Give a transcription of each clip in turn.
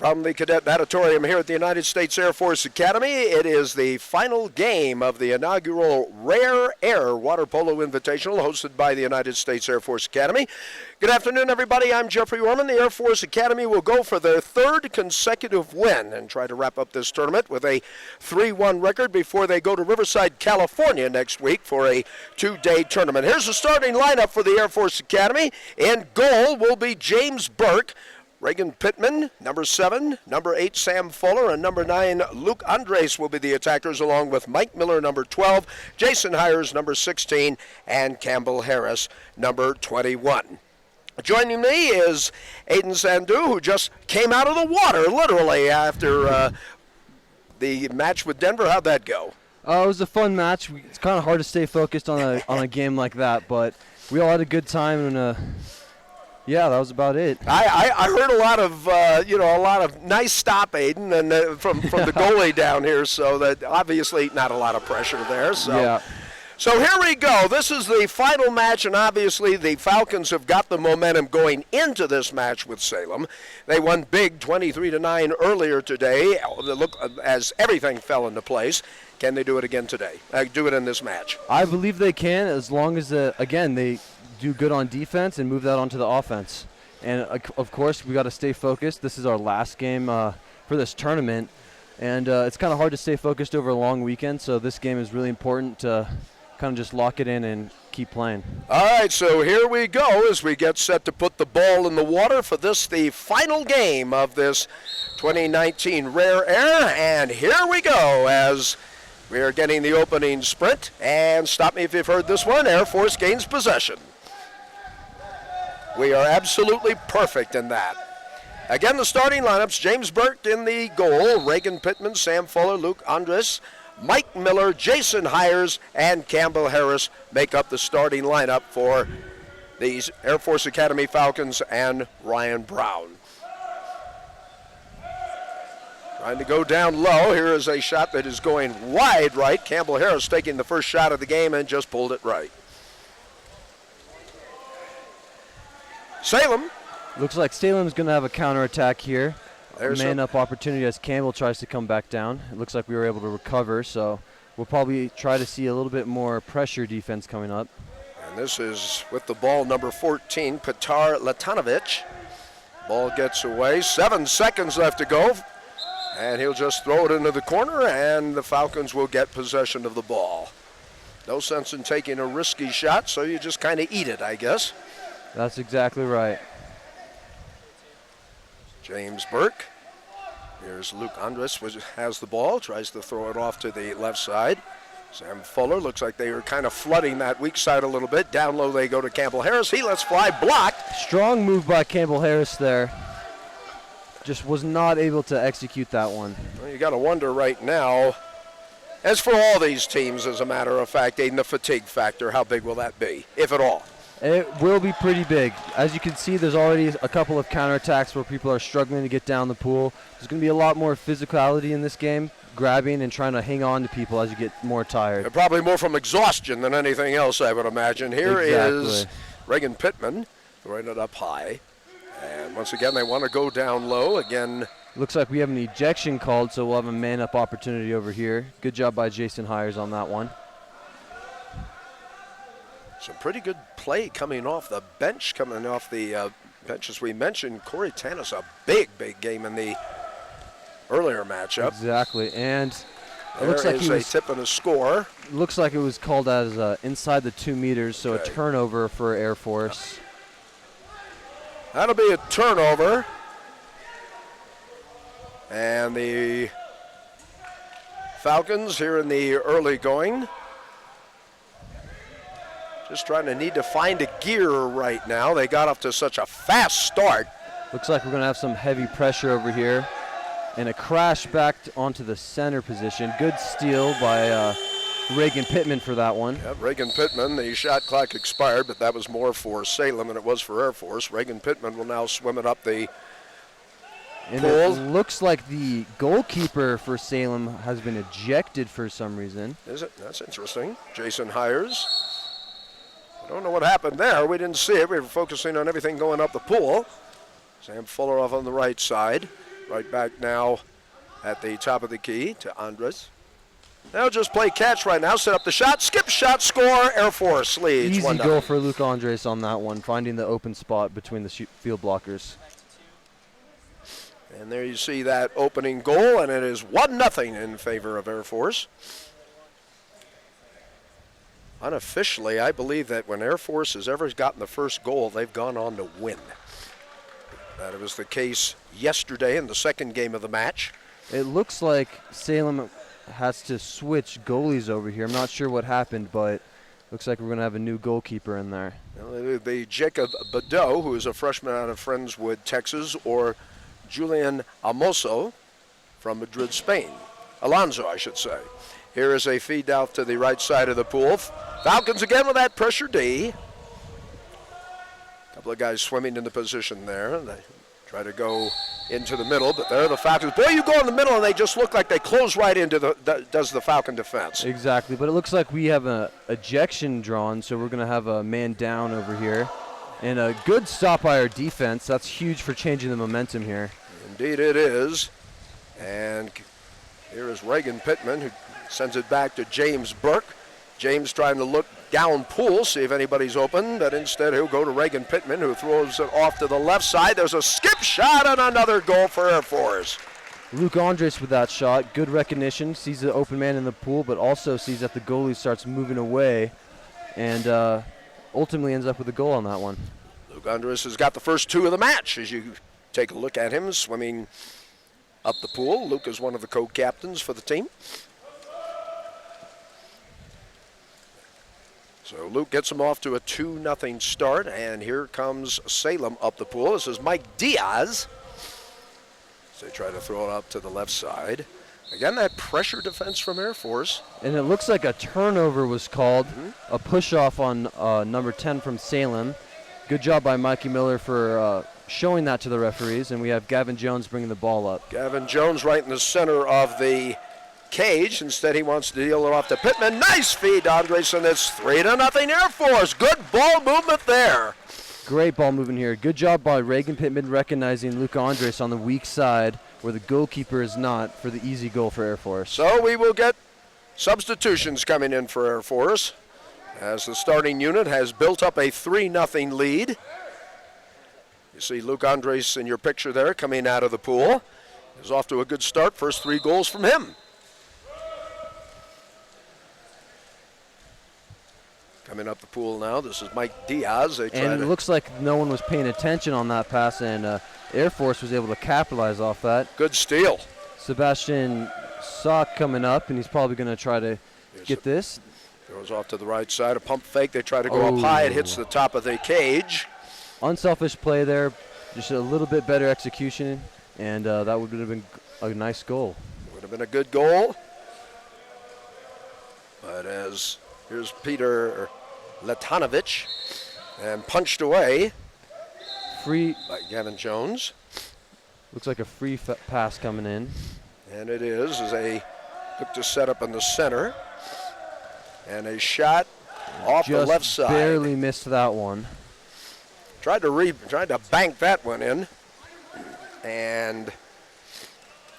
From the Cadet Natatorium here at the United States Air Force Academy, it is the final game of the inaugural Rare Air Water Polo Invitational hosted by the United States Air Force Academy. Good afternoon, everybody. I'm Jeffrey Orman. The Air Force Academy will go for their third consecutive win and try to wrap up this tournament with a 3-1 record before they go to Riverside, California next week for a two-day tournament. Here's the starting lineup for the Air Force Academy. In goal will be James Burke, Reagan Pittman, number 7, number 8, Sam Fuller, and number 9, Luke Andres will be the attackers, along with Mike Miller, number 12, Jason Hires, number 16, and Campbell Harris, number 21. Joining me is Aiden Sandu, who just came out of the water, literally, after the match with Denver. How'd that go? It was a fun match. It's kind of hard to stay focused on a game like that, but we all had a good time, and yeah, that was about it. I heard a lot of nice stop, Aiden, and from the goalie down here. So that obviously not a lot of pressure there. So. Yeah. So here we go. This is the final match, and obviously the Falcons have got the momentum going into this match with Salem. They won big 23-9 earlier today. Look, as everything fell into place. Can they do it again today? Do it in this match? I believe they can, as long as again they do good on defense and move that onto the offense. And of course, we got to stay focused. This is our last game for this tournament, and it's kind of hard to stay focused over a long weekend. So this game is really important to kind of just lock it in and keep playing. All right, so here we go as we get set to put the ball in the water for this, the final game of this 2019 Rare Air. And here we go as we are getting the opening sprint. And stop me if you've heard this one. Air Force gains possession. We are absolutely perfect in that. Again, the starting lineups: James Burke in the goal, Reagan Pittman, Sam Fuller, Luke Andres, Mike Miller, Jason Hires, and Campbell Harris make up the starting lineup for these Air Force Academy Falcons and Ryan Brown. Trying to go down low. Here is a shot that is going wide right. Campbell Harris taking the first shot of the game and just pulled it right. Salem. Looks like Salem's going to have a counterattack here. There's Man-up opportunity as Campbell tries to come back down. It looks like we were able to recover, so we'll probably try to see a little bit more pressure defense coming up. And this is with the ball, number 14, Petar Latanovic. Ball gets away. 7 seconds left to go. And he'll just throw it into the corner, and the Falcons will get possession of the ball. No sense in taking a risky shot, so you just kind of eat it, I guess. That's exactly right. James Burke. Here's Luke Andres, which has the ball, tries to throw it off to the left side. Sam Fuller, looks like they are kind of flooding that weak side a little bit. Down low they go to Campbell Harris. He lets fly, blocked. Strong move by Campbell Harris there. Just was not able to execute that one. Well, you got to wonder right now, as for all these teams, as a matter of fact, Aiden, the fatigue factor, how big will that be, if at all? It will be pretty big. As you can see, there's already a couple of counterattacks where people are struggling to get down the pool. There's going to be a lot more physicality in this game, grabbing and trying to hang on to people as you get more tired. Probably more from exhaustion than anything else, I would imagine. Here is Reagan Pittman throwing it up high. And once again, they want to go down low. Again, looks like we have an ejection called, so we'll have a man-up opportunity over here. Good job by Jason Hires on that one. Some pretty good play coming off the bench, bench, as we mentioned. Corey Tanis, a big game in the earlier matchup. Exactly, and it looks like a tip and a score. Looks like it was called as inside the 2 meters, so okay. A turnover for Air Force. That'll be a turnover. And the Falcons here in the early going. Just trying to need to find a gear right now. They got off to such a fast start. Looks like we're going to have some heavy pressure over here. And a crash back onto the center position. Good steal by Reagan Pittman for that one. Yep, Reagan Pittman, the shot clock expired, but that was more for Salem than it was for Air Force. Reagan Pittman will now swim it up the and pool. It looks like the goalkeeper for Salem has been ejected for some reason. Is it? That's interesting. Jason Hires. I don't know what happened there. We didn't see it. We were focusing on everything going up the pool. Sam Fuller off on the right side. Right back now at the top of the key to Andres. They'll just play catch right now, set up the shot, skip shot, score. Air Force leads 1-0. Easy goal for Luke Andres on that one, finding the open spot between the field blockers. And there you see that opening goal, and it is 1-0 in favor of Air Force. Unofficially, I believe that when Air Force has ever gotten the first goal, they've gone on to win. That was the case yesterday in the second game of the match. It looks like Salem has to switch goalies over here. I'm not sure what happened, but looks like we're going to have a new goalkeeper in there. Well, the Jacob Badeau, who is a freshman out of Friendswood, Texas, or Julian Amoso from Madrid, Spain. Alonso, I should say. Here is a feed out to the right side of the pool. Falcons again with that pressure D. A couple of guys swimming in the position there. They try to go into the middle, but there are the Falcons. Boy, you go in the middle and they just look like they close right into the Falcon defense. Exactly, but it looks like we have an ejection drawn, so we're going to have a man down over here. And a good stop by our defense. That's huge for changing the momentum here. Indeed it is. And here is Reagan Pittman, who sends it back to James Burke. James trying to look down pool, see if anybody's open, but instead he'll go to Reagan Pittman, who throws it off to the left side. There's a skip shot and another goal for Air Force. Luke Andres with that shot. Good recognition. Sees the open man in the pool, but also sees that the goalie starts moving away and ultimately ends up with a goal on that one. Luke Andres has got the first two of the match as you take a look at him swimming up the pool. Luke is one of the co-captains for the team. So Luke gets him off to a 2-0 start, and here comes Salem up the pool. This is Mike Diaz. So they try to throw it up to the left side. Again, that pressure defense from Air Force. And it looks like a turnover was called, a push-off on number 10 from Salem. Good job by Mikey Miller for showing that to the referees, and we have Gavin Jones bringing the ball up. Gavin Jones right in the center of the cage. Instead, he wants to deal it off to Pittman. Nice feed, Andres, and it's 3-0 Air Force. Good ball movement there. Great ball movement here. Good job by Reagan Pittman recognizing Luke Andres on the weak side where the goalkeeper is not for the easy goal for Air Force. So we will get substitutions coming in for Air Force as the starting unit has built up a 3-0 lead. You see Luke Andres in your picture there coming out of the pool. He's off to a good start. First 3 goals from him. Coming up the pool now, this is Mike Diaz. And it looks like no one was paying attention on that pass, and Air Force was able to capitalize off that. Good steal. Sebastian Sock coming up, and he's probably going to try to get this. Goes off to the right side, a pump fake. They try to go up high. It hits the top of the cage. Unselfish play there, just a little bit better execution, and that would have been a nice goal. Would have been a good goal. But here's Peter Letanovic, and punched away free by Gavin Jones. Looks like a free pass coming in. And it is as they look to set up in the center. And a shot off the left side. Barely missed that one. Tried to bank that one in. And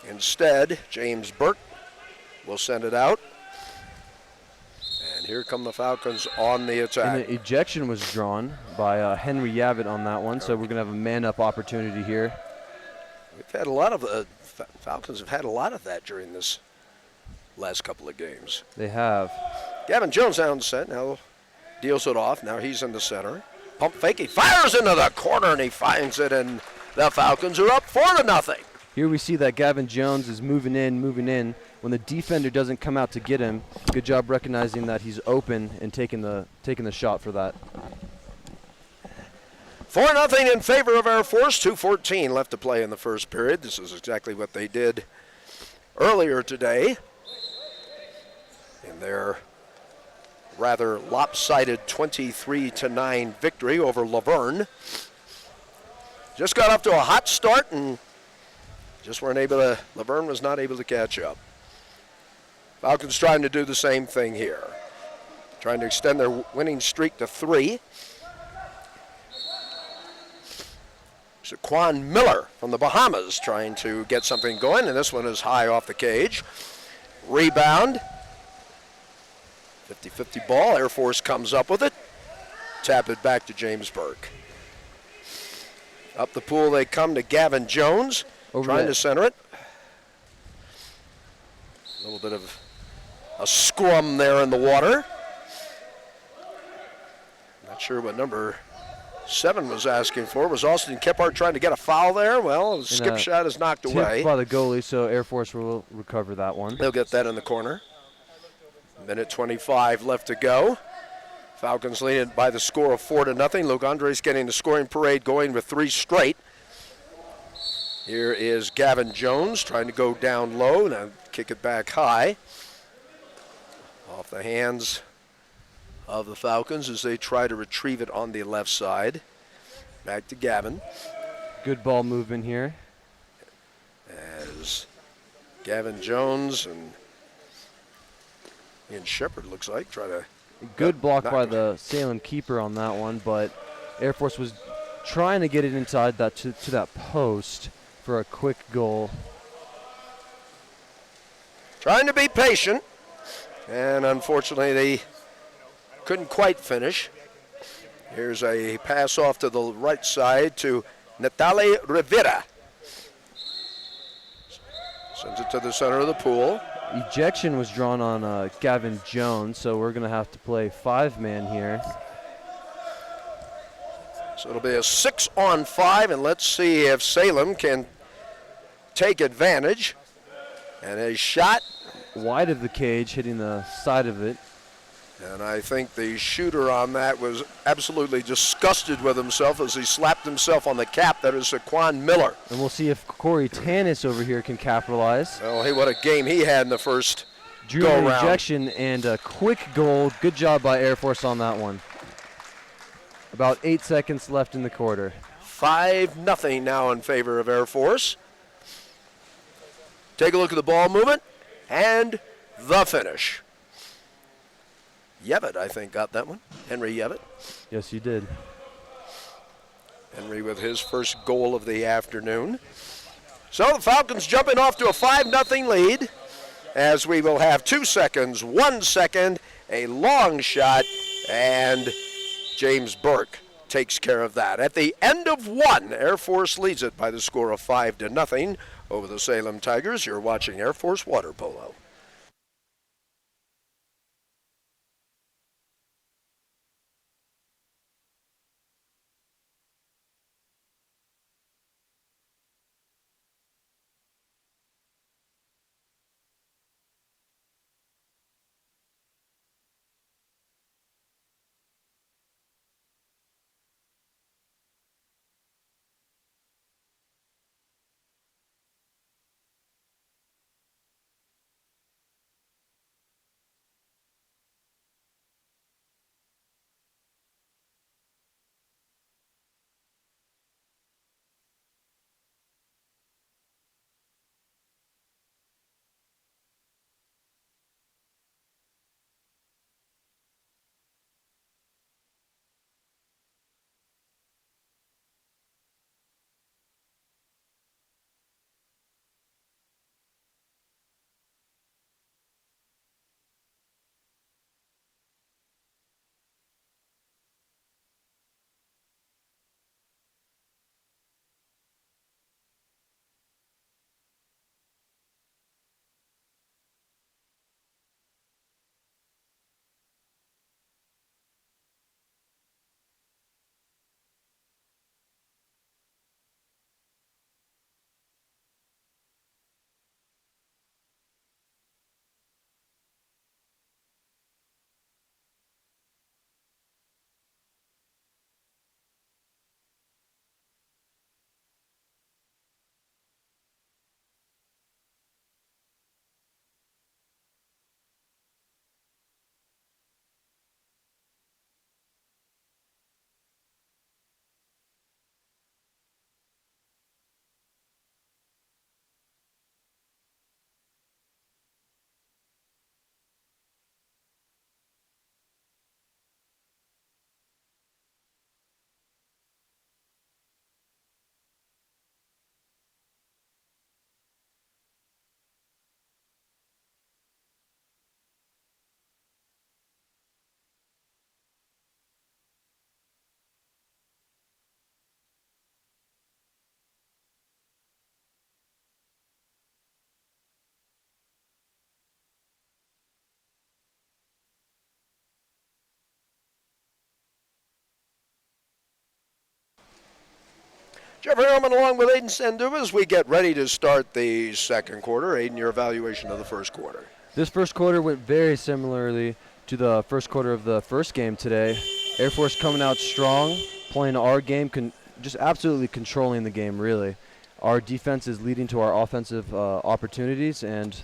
instead, James Burke will send it out. And here come the Falcons on the attack. And the ejection was drawn by Henry Yavitt on that one, so we're going to have a man-up opportunity here. We've had a lot of Falcons have had a lot of that during this last couple of games. They have. Gavin Jones down set, now deals it off. Now he's in the center. Pump fake, he fires into the corner, and he finds it, and the Falcons are up 4-0. Here we see that Gavin Jones is moving in. When the defender doesn't come out to get him, good job recognizing that he's open and taking the shot for that. 4-0 in favor of Air Force. 2:14 left to play in the first period. This is exactly what they did earlier today in their rather lopsided 23-9 victory over Laverne. Just got off to a hot start and just weren't able to. Laverne was not able to catch up. Falcons trying to do the same thing here. Trying to extend their winning streak to 3. Zaquan Miller from the Bahamas trying to get something going, and this one is high off the cage. Rebound. 50-50 ball. Air Force comes up with it. Tap it back to James Burke. Up the pool they come to Gavin Jones, trying to center it. A little bit of a scrum there in the water. Not sure what number 7 was asking for. Was Austin Kephart trying to get a foul there? Well, the skip shot is knocked away. By the goalie, so Air Force will recover that one. They'll get that in the corner. Minute 25 left to go. Falcons leading by the score of 4-0. Luke Andres getting the scoring parade going with 3 straight. Here is Gavin Jones trying to go down low and kick it back high. Off the hands of the Falcons as they try to retrieve it on the left side. Back to Gavin. Good ball movement here. As Gavin Jones and Ian Shepard looks like try to. Good block by the Salem keeper on that one, but Air Force was trying to get it inside that to that post for a quick goal. Trying to be patient, and unfortunately they couldn't quite finish. Here's a pass off to the right side to Natale Rivera. Sends it to the center of the pool. Ejection was drawn on Gavin Jones, so we're going to have to play 5-man here. So it'll be a 6-on-5, and let's see if Salem can take advantage. And a shot. Wide of the cage, hitting the side of it. And I think the shooter on that was absolutely disgusted with himself as he slapped himself on the cap. That is Zaquan Miller. And we'll see if Corey Tanis over here can capitalize. Oh, hey, what a game he had in the first Drew an ejection and a quick goal. Good job by Air Force on that one. About 8 seconds left in the quarter. 5-0 now in favor of Air Force. Take a look at the ball movement and the finish. Yevitt, I think, got that one. Henry Yevitt. Yes, you did. Henry with his first goal of the afternoon. So the Falcons jumping off to a 5-0 lead as we will have 2 seconds, 1 second, a long shot, and James Burke takes care of that. At the end of 1, Air Force leads it by the score of 5-0 over the Salem Tigers. You're watching Air Force Water Polo. Jeffrey Herman along with Aiden Sanduva as we get ready to start the second quarter. Aiden, your evaluation of the first quarter. This first quarter went very similarly to the first quarter of the first game today. Air Force coming out strong, playing our game, just absolutely controlling the game, really. Our defense is leading to our offensive opportunities, and,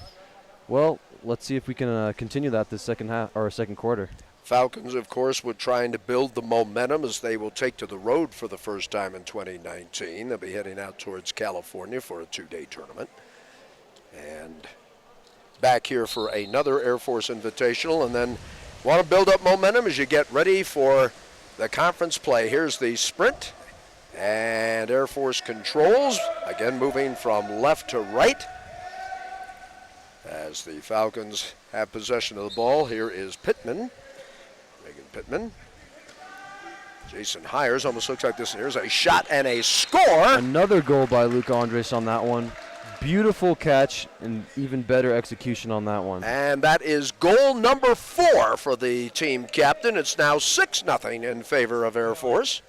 well, let's see if we can continue that this second quarter. Falcons, of course, were trying to build the momentum as they will take to the road for the first time in 2019. They'll be heading out towards California for a 2-day tournament. And back here for another Air Force Invitational, and then want to build up momentum as you get ready for the conference play. Here's the sprint, and Air Force controls, again moving from left to right. As the Falcons have possession of the ball, here is Pittman. Pittman. Jason Hires, almost looks like this. Here's a shot and a score. Another goal by Luca Andres on that one. Beautiful catch and even better execution on that one. And that is goal number 4 for the team captain. It's now 6-0 in favor of Air Force.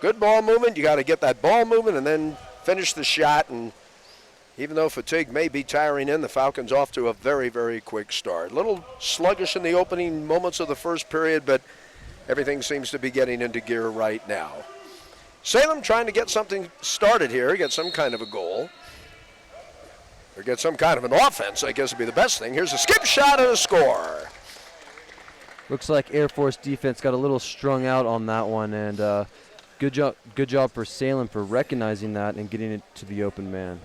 Good ball movement. You got to get that ball moving and then finish the shot. And even though fatigue may be tiring in, the Falcons off to a very, very quick start. A little sluggish in the opening moments of the first period, but everything seems to be getting into gear right now. Salem trying to get something started here, get some kind of a goal, or get some kind of an offense, I guess would be the best thing. Here's a skip shot and a score. Looks like Air Force defense got a little strung out on that one, and good job for Salem for recognizing that and getting it to the open man.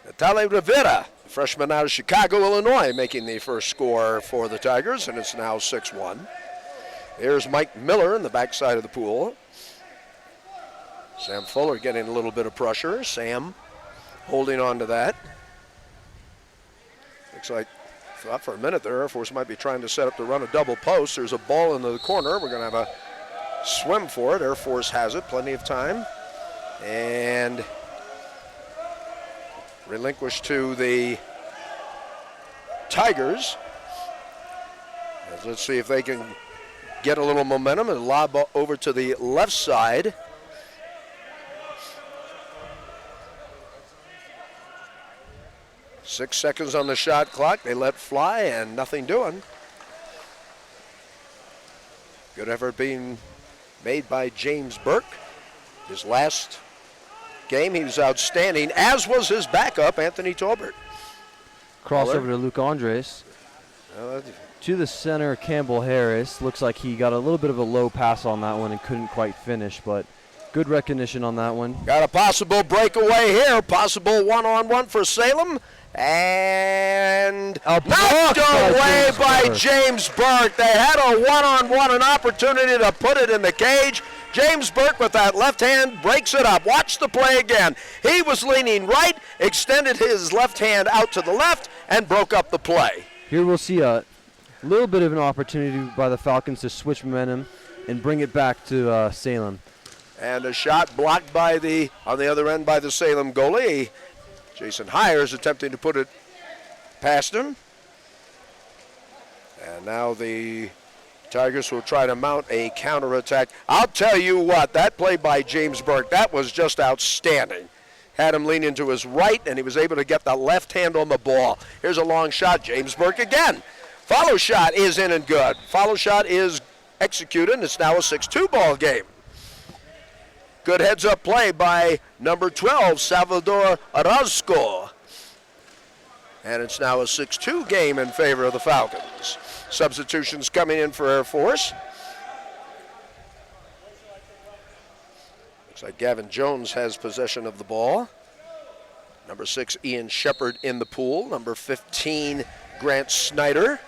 Natale Rivera, freshman out of Chicago, Illinois, making the first score for the Tigers, and it's now 6-1. Here's Mike Miller in the backside of the pool. Sam Fuller getting a little bit of pressure. Sam holding on to that. Looks like, thought for a minute there, Air Force might be trying to set up to run a double post. There's a ball into the corner. We're going to have a swim for it. Air Force has it, plenty of time. And relinquished to the Tigers. Let's see if they can get a little momentum and lob over to the left side. Six seconds on the shot clock. They let fly and nothing doing. Good effort being made by James Burke. His last game, he was outstanding, as was his backup, Anthony Tolbert. Crossover to Luke Andres. To the center, Campbell Harris. Looks like he got a little bit of a low pass on that one and couldn't quite finish, but good recognition on that one. Got a possible breakaway here, possible one-on-one for Salem. And knocked away by James Burke. They had a one-on-one, an opportunity to put it in the cage. James Burke with that left hand breaks it up. Watch the play again. He was leaning right, extended his left hand out to the left, and broke up the play. Here we'll see a little bit of an opportunity by the Falcons to switch momentum and bring it back to Salem. And a shot blocked by on the other end by the Salem goalie. Jason Hires attempting to put it past him. And now the Tigers will try to mount a counterattack. I'll tell you what, that play by James Burke, that was just outstanding. Had him lean into his right, and he was able to get the left hand on the ball. Here's a long shot, James Burke again. Follow shot is in and good. Follow shot is executed, and it's now a 6-2 ball game. Good heads-up play by number 12, Salvador Orozco. And it's now a 6-2 game in favor of the Falcons. Substitutions coming in for Air Force. Looks like Gavin Jones has possession of the ball. Number 6, Ian Shepard in the pool. Number 15, Grant Snyder.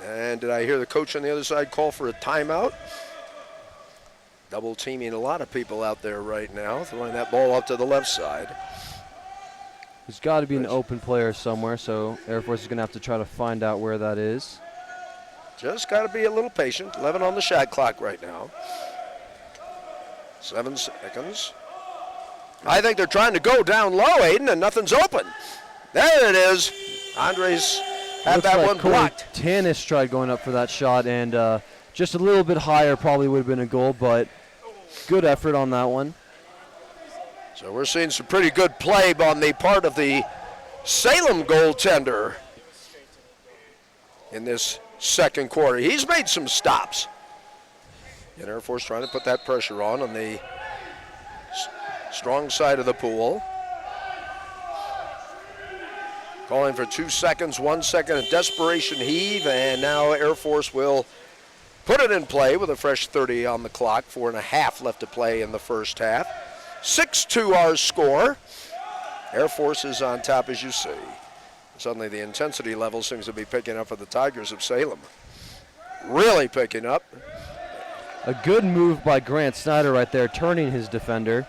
And did I hear the coach on the other side call for a timeout? Double teaming a lot of people out there right now, throwing that ball up to the left side. There's got to be an open player somewhere, so Air Force is going to have to try to find out where that is. Just got to be a little patient. 11 on the shot clock right now. 7 seconds. I think they're trying to go down low, Aiden, and nothing's open. There it is. Andres had that one blocked. Tanis tried going up for that shot and Just a little bit higher probably would have been a goal, but good effort on that one. So we're seeing some pretty good play on the part of the Salem goaltender in this second quarter. He's made some stops. And Air Force trying to put that pressure on the strong side of the pool. Calling for 2 seconds, 1 second, a desperation heave, and now Air Force will put it in play with a fresh 30 on the clock. 4.5 left to play in the first half. 6-2 our score. Air Force is on top, as you see. Suddenly the intensity level seems to be picking up for the Tigers of Salem. Really picking up. A good move by Grant Snyder right there, turning his defender,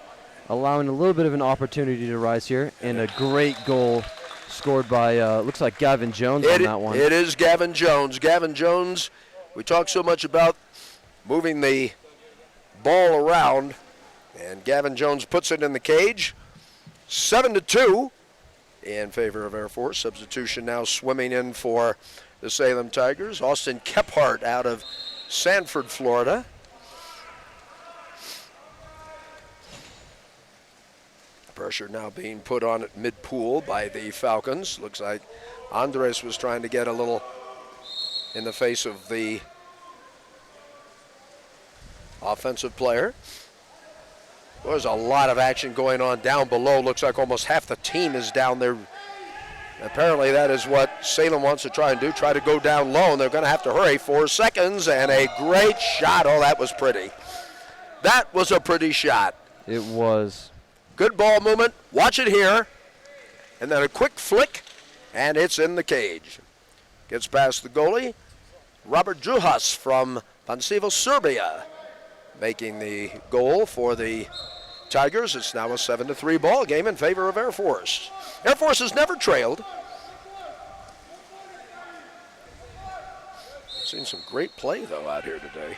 allowing a little bit of an opportunity to rise here, and a great goal scored by, looks like Gavin Jones on that one. It is Gavin Jones. Gavin Jones, we talk so much about moving the ball around, and Gavin Jones puts it in the cage. 7-2 in favor of Air Force. Substitution now swimming in for the Salem Tigers. Austin Kephart out of Sanford, Florida. Pressure now being put on at mid-pool by the Falcons. Looks like Andres was trying to get a little in the face of the offensive player. There's a lot of action going on down below. Looks like almost half the team is down there. Apparently that is what Salem wants to try and do, try to go down low, and they're going to have to hurry. 4 seconds, and a great shot. Oh, that was pretty. That was a pretty shot. It was. Good ball movement. Watch it here. And then a quick flick, and it's in the cage. Gets past the goalie. Robert Juhas from Pančevo, Serbia, making the goal for the Tigers. It's now a 7-3 ball game in favor of Air Force. Air Force has never trailed. Seen some great play, though, out here today.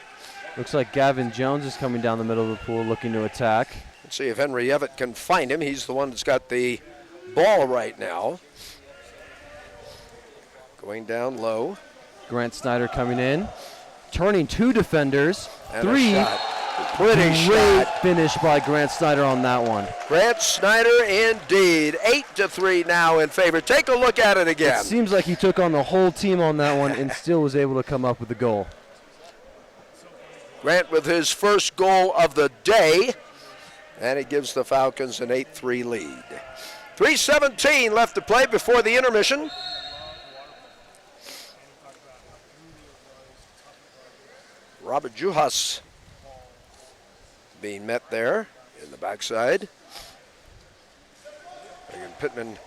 Looks like Gavin Jones is coming down the middle of the pool looking to attack. Let's see if Henry Evett can find him. He's the one that's got the ball right now. Going down low. Grant Snyder coming in. Turning 2 defenders. And 3. a shot. Pretty Great shot. finish by Grant Snyder on that one. Grant Snyder indeed. 8-3 now in favor. Take a look at it again. It seems like he took on the whole team on that one and still was able to come up with the goal. Grant with his first goal of the day. And it gives the Falcons an 8-3 lead. 3:17 left to play before the intermission. Robert Juhas being met there in the backside. Again, Pittman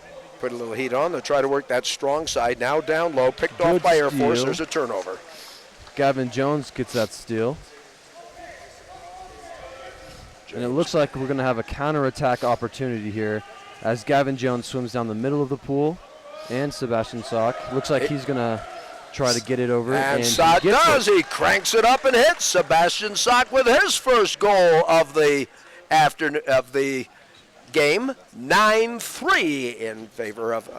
put a little heat on. They'll try to work that strong side. Now down low, picked off by Air Force. There's a turnover. Gavin Jones gets that steal. And it looks like we're going to have a counterattack opportunity here as Gavin Jones swims down the middle of the pool. And Sebastian Sock. Looks like he's going to try to get it over. And Sock does. He cranks it up and hits. Sebastian Sock with his first goal of the game. 9-3 in favor of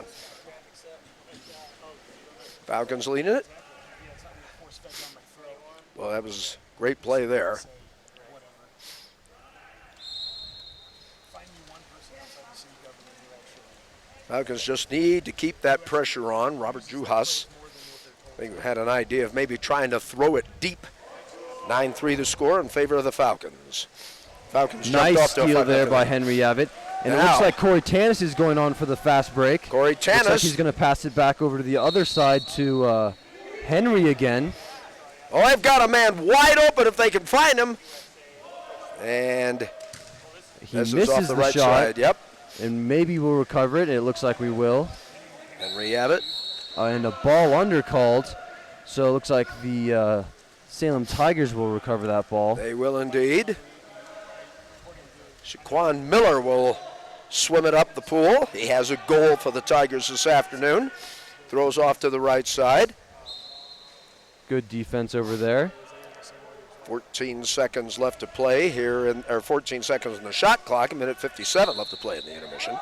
Falcons leading it. Well, that was great play there. Falcons just need to keep that pressure on. Robert Juhas, I think, had an idea of maybe trying to throw it deep. 9-3 the score in favor of the Falcons. Falcons jumped nice off to steal there by Henry Evett. And now, it looks like Corey Tanis is going on for the fast break. Corey Tanis. Looks like he's going to pass it back over to the other side to Henry again. Oh, they've got a man wide open if they can find him. And he this misses is off the right shot. side. Yep. And maybe we'll recover it. It looks like we will. Henry Evett. And a ball undercalled. So it looks like the Salem Tigers will recover that ball. They will indeed. Shaquan Miller will swim it up the pool. He has a goal for the Tigers this afternoon. Throws off to the right side. Good defense over there. 14 seconds left to play here, or 14 seconds in the shot clock, 1:57 left to play in the intermission.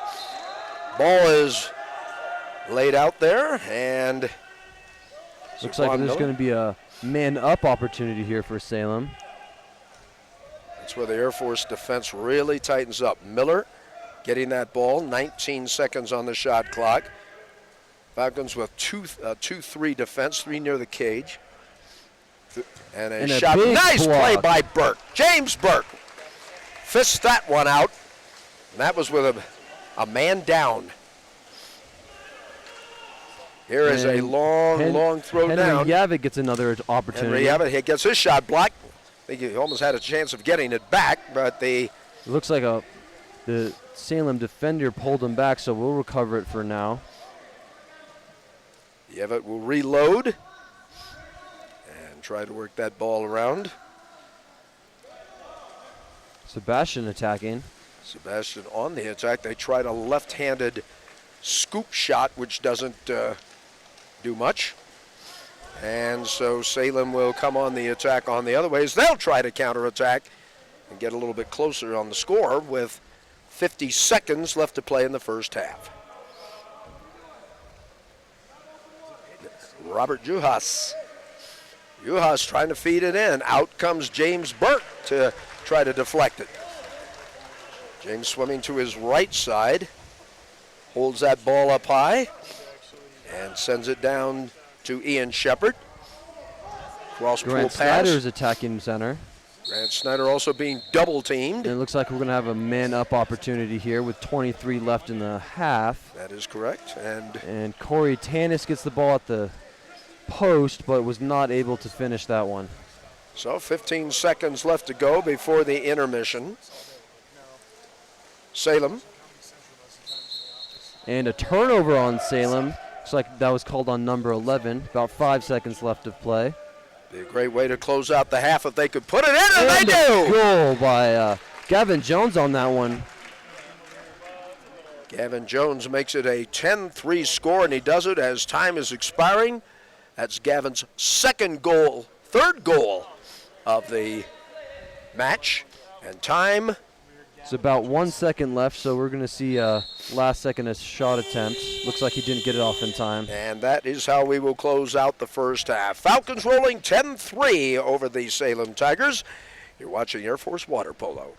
Ball is laid out there, and Looks like there's going to be a man-up opportunity here for Salem. That's where the Air Force defense really tightens up. Miller getting that ball, 19 seconds on the shot clock. Falcons with 2-3 defense, 3 near the cage. And a shot. Nice play by Burke. James Burke fists that one out. And that was with a man down. Here is a long throw down. Henry Yavitt gets another opportunity. Henry Yavitt gets his shot blocked. I think he almost had a chance of getting it back, but it looks like the Salem defender pulled him back, so we'll recover it for now. Yavitt will reload and try to work that ball around. Sebastian attacking. Sebastian on the attack. They tried a left-handed scoop shot, which doesn't do much. And so Salem will come on the attack on the other ways. They'll try to counterattack and get a little bit closer on the score with 50 seconds left to play in the first half. Robert Juhas. Juhas trying to feed it in. Out comes James Burke to try to deflect it. James swimming to his right side. Holds that ball up high and sends it down to Ian Shepard. Grant Snyder's attacking center. Grant Snyder also being double teamed. And it looks like we're going to have a man-up opportunity here with 23 left in the half. That is correct. And Corey Tanis gets the ball at the post, but was not able to finish that one. So 15 seconds left to go before the intermission. Salem. And a turnover on Salem. Looks like that was called on number 11. About 5 seconds left of play. Be a great way to close out the half if they could put it in, and they do! Goal by Gavin Jones on that one. Gavin Jones makes it a 10-3 score, and he does it as time is expiring. That's Gavin's third goal of the match, and time. It's about 1 second left, so we're going to see last second shot attempt. Looks like he didn't get it off in time. And that is how we will close out the first half. Falcons rolling 10-3 over the Salem Tigers. You're watching Air Force Water Polo.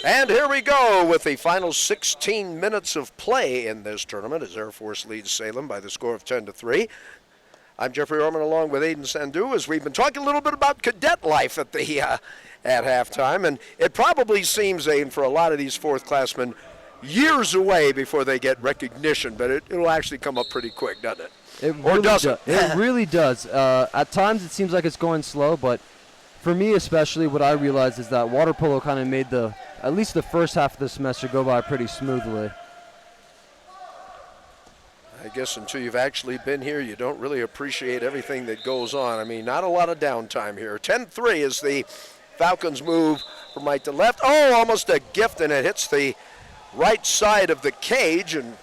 And here we go with the final 16 minutes of play in this tournament as Air Force leads Salem by the score of 10-3. I'm Jeffrey Orman along with Aiden Sandu as we've been talking a little bit about cadet life at halftime, and it probably seems, Aiden, for a lot of these fourth-classmen years away before they get recognition, but it'll actually come up pretty quick, doesn't it? Or does it? It really does. At times it seems like it's going slow, but for me especially, what I realized is that water polo kind of made at least the first half of the semester go by pretty smoothly. I guess until you've actually been here, you don't really appreciate everything that goes on. I mean, not a lot of downtime here. 10-3 is the Falcons move from right to left. Oh, almost a gift, and it hits the right side of the cage and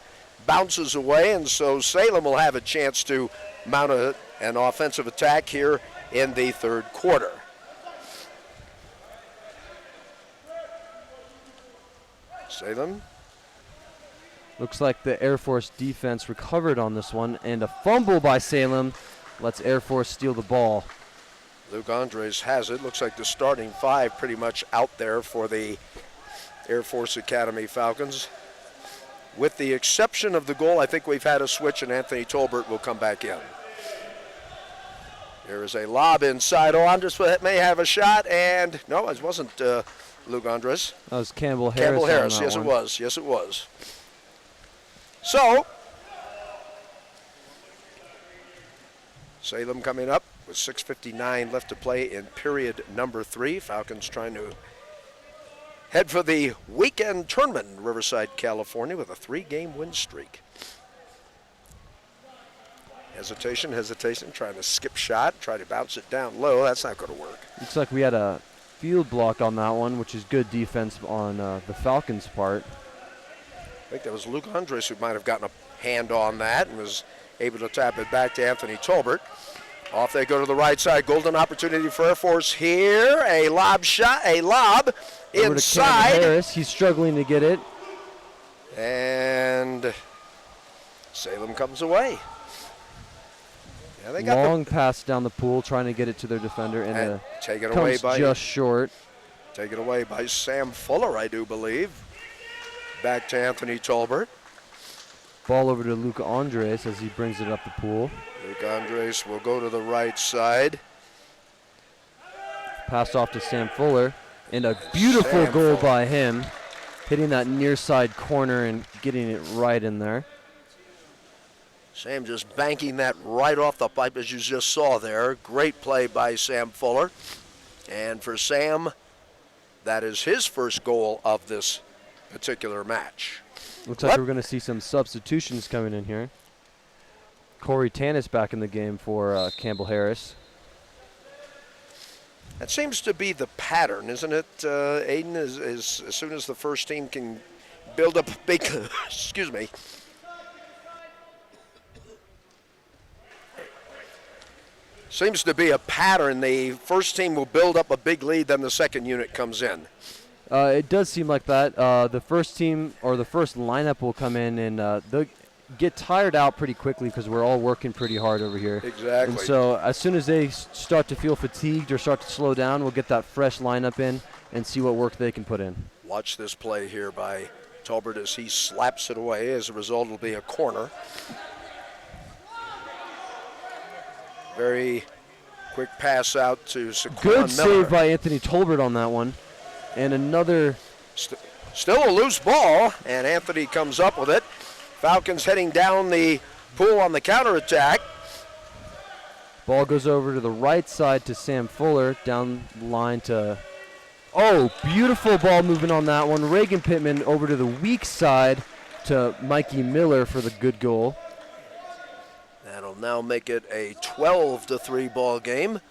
bounces away, and so Salem will have a chance to mount an offensive attack here in the third quarter. Salem. Looks like the Air Force defense recovered on this one, and a fumble by Salem lets Air Force steal the ball. Luke Andres has it. Looks like the starting five pretty much out there for the Air Force Academy Falcons. With the exception of the goal, I think we've had a switch, and Anthony Tolbert will come back in. There is a lob inside. Oh, Andres may have a shot, and no, it wasn't Luke Andres. That was Campbell Harris. Campbell Harris, yes it was. Yes it was. So, Salem coming up with 6:59 left to play in period number 3. Falcons trying to head for the weekend tournament in Riverside, California with a 3-game win streak. Hesitation, trying to skip shot, try to bounce it down low. That's not going to work. Looks like we had a field block on that one, which is good defense on the Falcons' part. I think that was Luke Andres who might have gotten a hand on that and was able to tap it back to Anthony Tolbert. Off they go to the right side. Golden opportunity for Air Force here. A lob shot, a lob over inside. To Harris. He's struggling to get it. And Salem comes away. Yeah, they got long pass down the pool, trying to get it to their defender, and take it away by just short. Taken away by Sam Fuller, I do believe. Back to Anthony Tolbert. Ball over to Luke Andres as he brings it up the pool. Luke Andres will go to the right side. Pass off to Sam Fuller, and a beautiful goal by him, hitting that near side corner and getting it right in there. Sam just banking that right off the pipe as you just saw there. Great play by Sam Fuller. And for Sam, that is his first goal of this particular match. Looks like we're going to see some substitutions coming in here. Corey Tanis back in the game for Campbell Harris. That seems to be the pattern, isn't it, Aiden? As soon as the first team can build up a big, excuse me. Seems to be a pattern. The first team will build up a big lead, then the second unit comes in. It does seem like that. The first team or the first lineup will come in and they'll get tired out pretty quickly because we're all working pretty hard over here. Exactly. And so as soon as they start to feel fatigued or start to slow down, we'll get that fresh lineup in and see what work they can put in. Watch this play here by Tolbert as he slaps it away. As a result, it'll be a corner. Very quick pass out to Saquon Miller. Good save by Anthony Tolbert on that one. And another. Still a loose ball, and Anthony comes up with it. Falcons heading down the pool on the counterattack. Ball goes over to the right side to Sam Fuller, down the line to. Oh, beautiful ball movement on that one. Reagan Pittman over to the weak side to Mikey Miller for the good goal. That'll now make it a 12-3 ball game.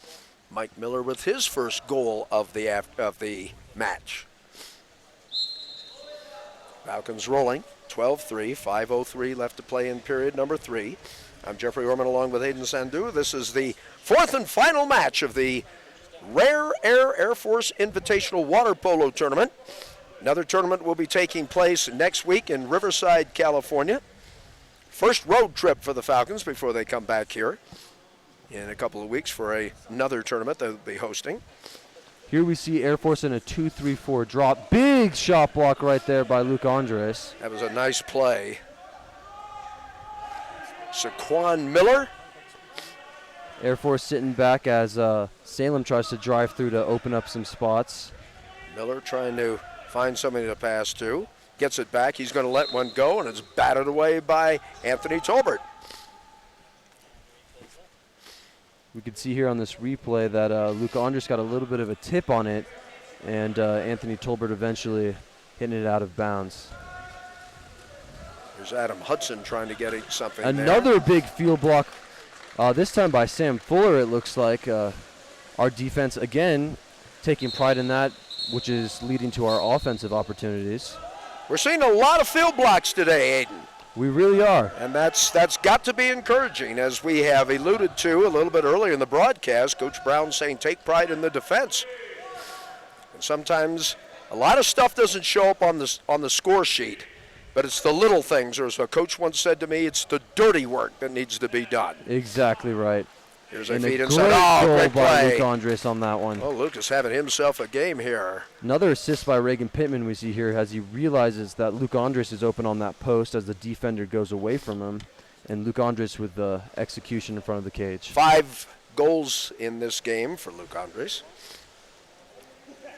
Mike Miller with his first goal of the match. Falcons rolling, 12-3, 5:03 left to play in period number 3. I'm Jeffrey Orman along with Aiden Sandu. This is the fourth and final match of the Rare Air Force Invitational Water Polo Tournament. Another tournament will be taking place next week in Riverside, California. First road trip for the Falcons before they come back here in a couple of weeks for another tournament they'll be hosting. Here we see Air Force in a 2-3-4 drop. Big shot block right there by Luke Andres. That was a nice play. Saquon Miller. Air Force sitting back as Salem tries to drive through to open up some spots. Miller trying to find somebody to pass to. Gets it back. He's going to let one go, and it's batted away by Anthony Tolbert. We can see here on this replay that Luke Andres got a little bit of a tip on it, and Anthony Tolbert eventually hitting it out of bounds. There's Adam Hudson trying to get something Another there. big field block, this time by Sam Fuller, it looks like. Our defense, again, taking pride in that, which is leading to our offensive opportunities. We're seeing a lot of field blocks today, Aiden. We really are. And that's got to be encouraging, as we have alluded to a little bit earlier in the broadcast. Coach Brown saying take pride in the defense. And sometimes a lot of stuff doesn't show up on the score sheet, but it's the little things, or as a coach once said to me, it's the dirty work that needs to be done. Exactly right. Here's a And feed a inside. great Great goal by play. Luke Andres on that one. Oh, Luke is having himself a game here. Another assist by Reagan Pittman we see here as he realizes that Luke Andres is open on that post as the defender goes away from him. And Luke Andres with the execution in front of the cage. 5 goals in this game for Luke Andres. I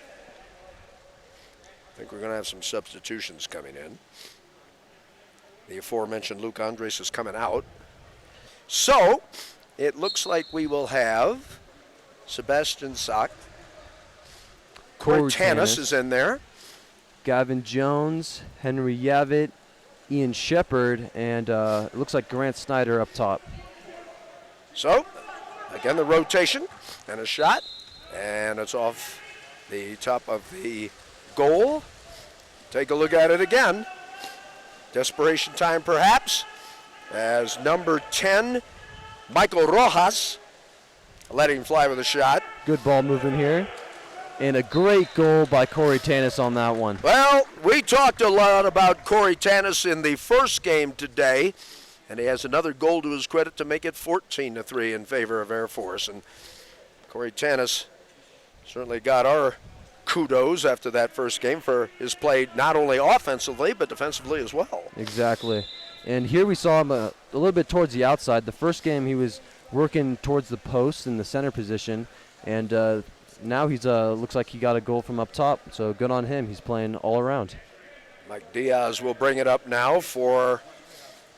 think we're going to have some substitutions coming in. The aforementioned Luke Andres is coming out. So it looks like we will have Sebastian Sock. Corey Tanis is in there. Gavin Jones, Henry Yavitt, Ian Shepard, and it looks like Grant Snyder up top. So, again, the rotation and a shot, and it's off the top of the goal. Take a look at it again. Desperation time, perhaps, as number 10, Michael Rojas, let him fly with a shot. Good ball movement here. And a great goal by Corey Tanis on that one. Well, we talked a lot about Corey Tanis in the first game today, and he has another goal to his credit to make it 14-3 in favor of Air Force. And Corey Tanis certainly got our kudos after that first game for his play, not only offensively but defensively as well. Exactly. And here we saw him a little bit towards the outside. The first game he was working towards the post in the center position, and now he's looks like he got a goal from up top. So good on him. He's playing all around. Mike Diaz will bring it up now for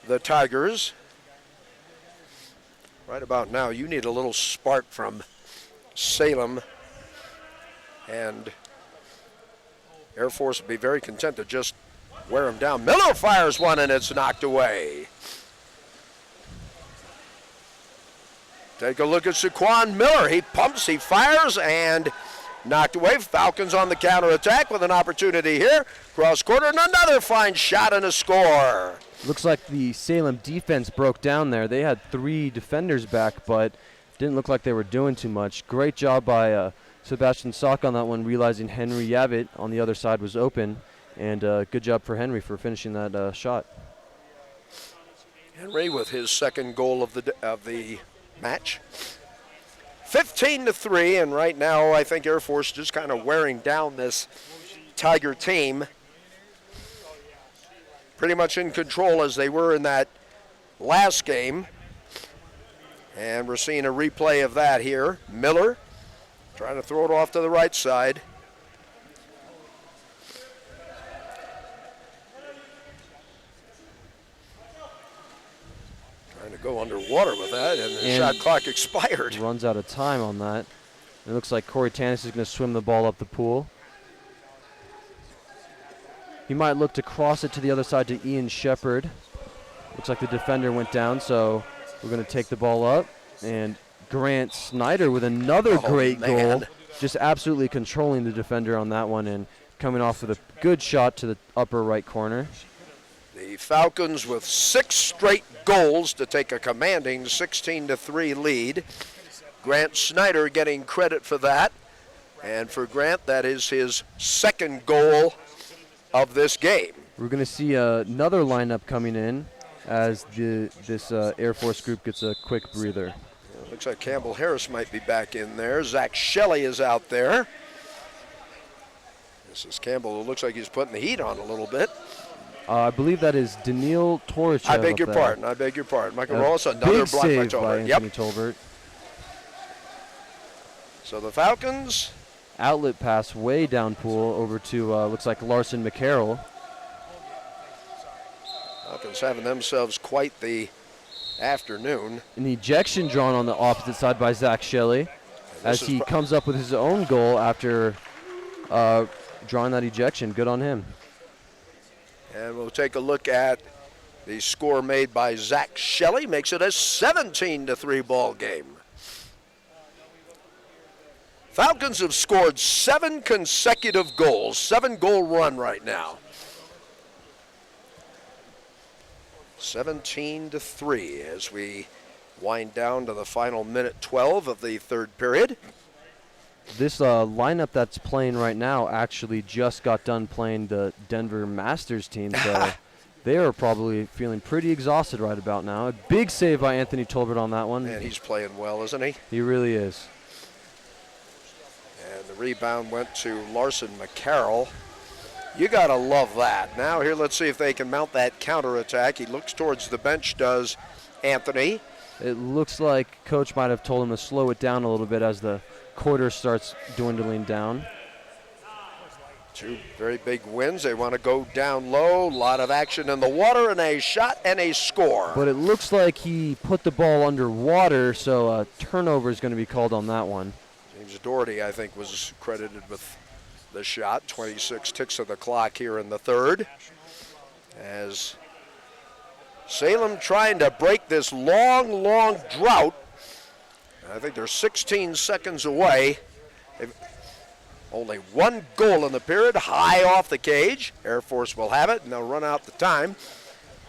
the Tigers. Right about now, you need a little spark from Salem, and Air Force will be very content to just wear him down. Miller fires one, and it's knocked away. Take a look at Saquon Miller. He pumps, he fires, and knocked away. Falcons on the counterattack with an opportunity here. Cross quarter, and another fine shot and a score. Looks like the Salem defense broke down there. They had 3 defenders back, but didn't look like they were doing too much. Great job by Sebastian Sock on that one, realizing Henry Yavitt on the other side was open. And good job for Henry for finishing that shot. Henry with his second goal of the match. 15-3, and right now I think Air Force just kind of wearing down this Tiger team. Pretty much in control as they were in that last game. And we're seeing a replay of that here. Miller trying to throw it off to the right side. Trying to go underwater with that, and the shot clock expired. Runs out of time on that. It looks like Corey Tanis is going to swim the ball up the pool. He might look to cross it to the other side to Ian Shepard. Looks like the defender went down, so we're going to take the ball up. And Grant Snyder with another great goal. Just absolutely controlling the defender on that one and coming off with a good shot to the upper right corner. The Falcons with 6 straight goals to take a commanding 16-3 lead. Grant Snyder getting credit for that. And for Grant, that is his second goal of this game. We're going to see another lineup coming in as this Air Force group gets a quick breather. Looks like Campbell Harris might be back in there. Zach Shelley is out there. This is Campbell, who looks like he's putting the heat on a little bit. I believe that is Daniil Torchev. I beg your pardon. Michael Ross, another big block by save by Tolbert. Anthony Tolbert. So the Falcons. Outlet pass way down pool over to, looks like Larson McCarroll. Falcons having themselves quite the afternoon. An ejection drawn on the opposite side by Zach Shelley as he comes up with his own goal after drawing that ejection. Good on him. And we'll take a look at the score made by Zach Shelley. Makes it a 17-3 ball game. Falcons have scored 7 consecutive goals, 7-goal run right now. 17-3 as we wind down to the final minute 12 of the third period. This lineup that's playing right now actually just got done playing the Denver Masters team, so they are probably feeling pretty exhausted right about now. A big save by Anthony Tolbert on that one. And he's playing well, isn't he? He really is. And the rebound went to Larson McCarroll. You got to love that. Now here, let's see if they can mount that counterattack. He looks towards the bench, does Anthony. It looks like Coach might have told him to slow it down a little bit as the quarter starts dwindling down. 2 very big wins. They want to go down low. A lot of action in the water, and a shot and a score. But it looks like he put the ball underwater, so a turnover is going to be called on that one. James Doherty, I think, was credited with the shot. 26 ticks of the clock here in the third. As Salem trying to break this long, long drought. I think they're 16 seconds away. They've only 1 goal in the period, high off the cage. Air Force will have it, and they'll run out the time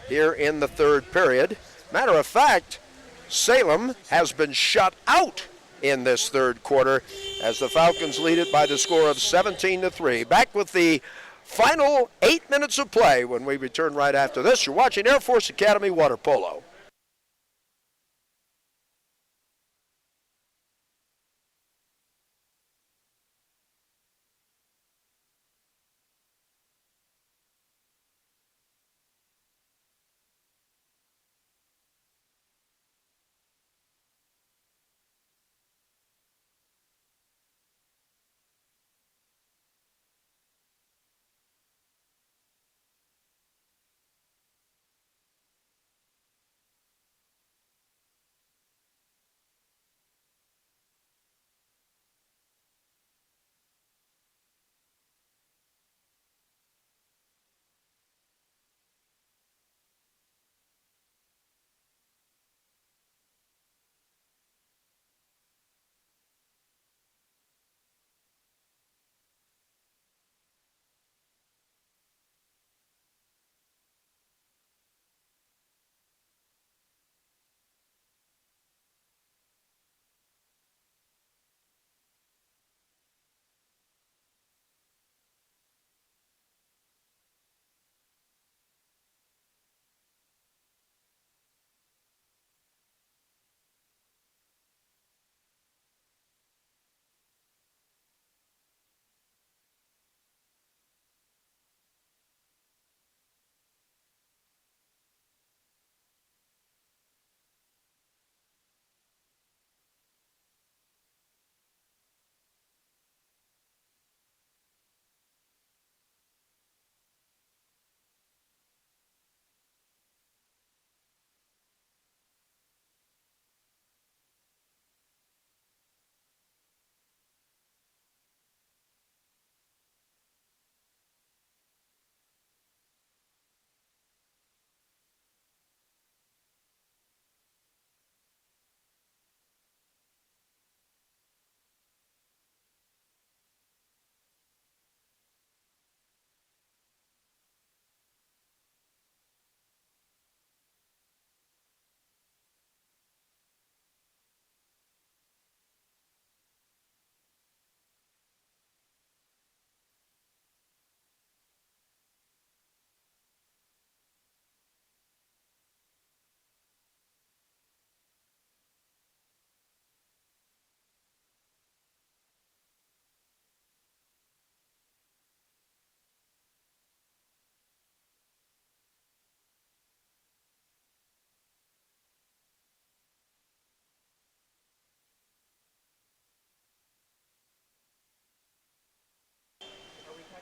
here in the third period. Matter of fact, Salem has been shut out in this third quarter as the Falcons lead it by the score of 17-3. Back with the final 8 minutes of play when we return right after this. You're watching Air Force Academy Water Polo.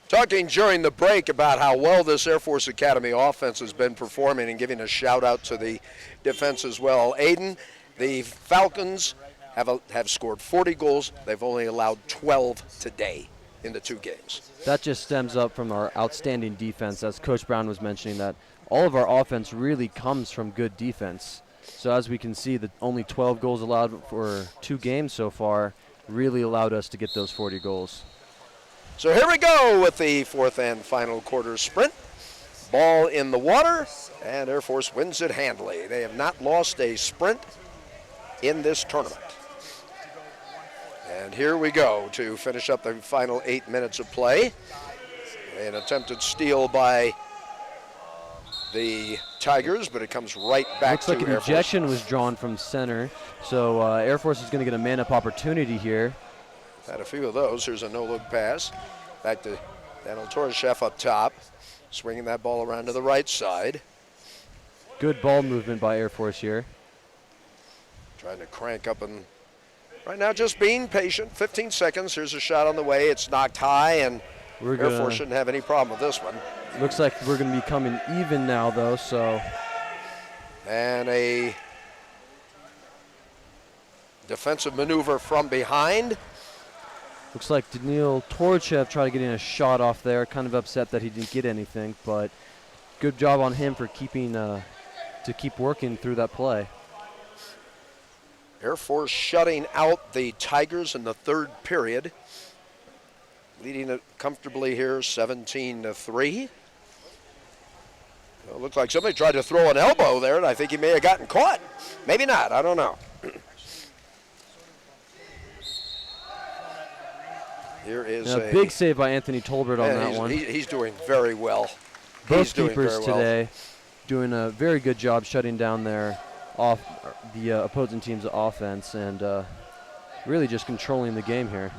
Talking during the break about how well this Air Force Academy offense has been performing and giving a shout out to the defense as well. Aiden, the Falcons have scored 40 goals. They've only allowed 12 today in the 2 games. That just stems up from our outstanding defense, as Coach Brown was mentioning, that all of our offense really comes from good defense. So as we can see, the only 12 goals allowed for 2 games so far really allowed us to get those 40 goals. So here we go with the 4th and final quarter sprint. Ball in the water, and Air Force wins it handily. They have not lost a sprint in this tournament. And here we go to finish up the final 8 minutes of play. An attempted steal by the Tigers, but it comes right back to Air Force. Looks like an ejection was drawn from center, so Air Force is going to get a man-up opportunity here. Had a few of those. Here's a no-look pass. Back to Daniel Torres-Chef up top, swinging that ball around to the right side. Good ball movement by Air Force here. Trying to crank up, and right now just being patient. 15 seconds. Here's a shot on the way. It's knocked high, and Air Force shouldn't have any problem with this one. Looks like we're going to be coming even now, though, so. And a defensive maneuver from behind. Looks like Daniil Torchev tried to get in a shot off there. Kind of upset that he didn't get anything, but good job on him for keeping to keep working through that play. Air Force shutting out the Tigers in the 3rd period, leading it comfortably here, 17-3. It looked like somebody tried to throw an elbow there, and I think he may have gotten caught. Maybe not, I don't know. Here is a big save by Anthony Tolbert on that one. He's doing very well. Both keepers today doing a very good job shutting down the opposing team's offense and really just controlling the game here.